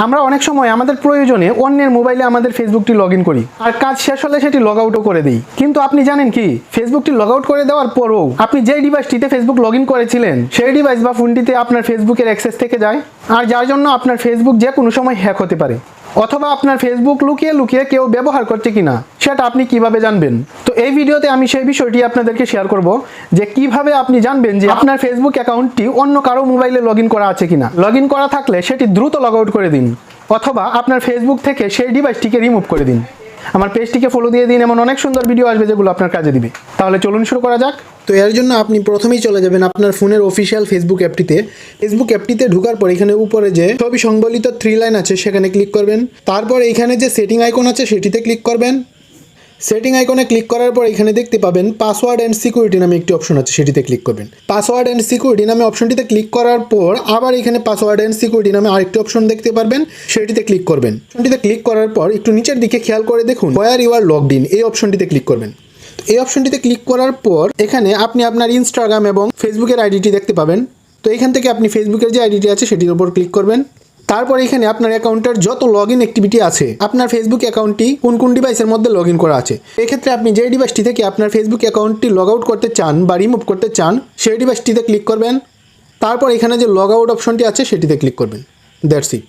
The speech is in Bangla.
আমরা অনেক সময় আমাদের প্রয়োজনে অন্যের মোবাইলে আমাদের ফেসবুকটি লগ ইন করি আর কাজ শেষ হলে সেটি লগ আউটও করে দিই। কিন্তু আপনি জানেন কি, ফেসবুকটি লগ আউট করে দেওয়ার পরও আপনি যেই ডিভাইসটিতে ফেসবুক লগ ইন করেছিলেন সেই ডিভাইস বা ফোনটিতে আপনার ফেসবুকের অ্যাক্সেস থেকে যায়, আর যার জন্য আপনার ফেসবুক যে কোনো সময় হ্যাক হতে পারে। অথবা আপনার ফেসবুক লুকিয়ে লুকিয়ে কেউ ব্যবহার করছে কিনা সেটা আপনি কিভাবে জানবেন। তো এই ভিডিওতে আমি সেই বিষয়টি আপনাদেরকে শেয়ার করব যে কিভাবে আপনি জানবেন যে আপনার ফেসবুক অ্যাকাউন্টটি অন্য কারো মোবাইলে লগ ইন করা আছে কিনা। লগ ইন করা থাকলে সেটি দ্রুত লগ আউট করে দিন, অথবা আপনার ফেসবুক থেকে সেই ডিভাইসটিকে রিমুভ করে দিন। আমার পেজটিকে ফলো দিয়ে দিন, এমন অনেক সুন্দর ভিডিও আসবে যেগুলো আপনার কাজে দিবে। তাহলে চলুন শুরু করা যাক। তো এর জন্য আপনি প্রথমেই চলে যাবেন আপনার ফোনের অফিসিয়াল ফেসবুক অ্যাপটিতে। ফেসবুক অ্যাপটিতে ঢোকার পর এখানে উপরে যে ছবি সংবলিত 3 লাইন আছে সেখানে ক্লিক করবেন। তারপর এখানে যে সেটিং আইকন আছে সেটিতে ক্লিক করবেন। সেটিং আইকনে ক্লিক করার পর এখানে দেখতে পাবেন পাসওয়ার্ড অ্যান্ড সিকিউরিটি নামে একটি অপশন আছে, সেটিতে ক্লিক করবেন। পাসওয়ার্ড অ্যান্ড সিকিউরিটি নামে অপশনটিতে ক্লিক করার পর আবার এখানে পাসওয়ার্ড অ্যান্ড সিকিউরিটি নামে আরেকটি অপশন দেখতে পারবেন, সেটিতে ক্লিক করবেন। অপশনটিতে ক্লিক করার পর একটু নিচের দিকে খেয়াল করে দেখুন where you are logged in, এই অপশনটিতে ক্লিক করবেন। এই অপশনটিতে ক্লিক করার পর এখানে আপনি আপনার ইনস্টাগ্রাম এবং ফেসবুকের আইডিটি দেখতে পাবেন। তো এখান থেকে আপনি ফেসবুকের যে আইডিটি আছে সেটির উপর ক্লিক করবেন। তারপর এখানে আপনার অ্যাকাউন্টের যত লগ ইন অ্যাক্টিভিটি আছে, আপনার ফেসবুক অ্যাকাউন্টটি কোন কোন ডিভাইসের মধ্যে লগ ইন করা আছে, এক্ষেত্রে আপনি যে ডিভাইসটি থেকে আপনার ফেসবুক অ্যাকাউন্টটি লগ আউট করতে চান বা রিমুভ করতে চান সেই ডিভাইসটিতে ক্লিক করবেন। তারপর এখানে যে লগ আউট অপশনটি আছে সেটিতে ক্লিক করবেন। That's it.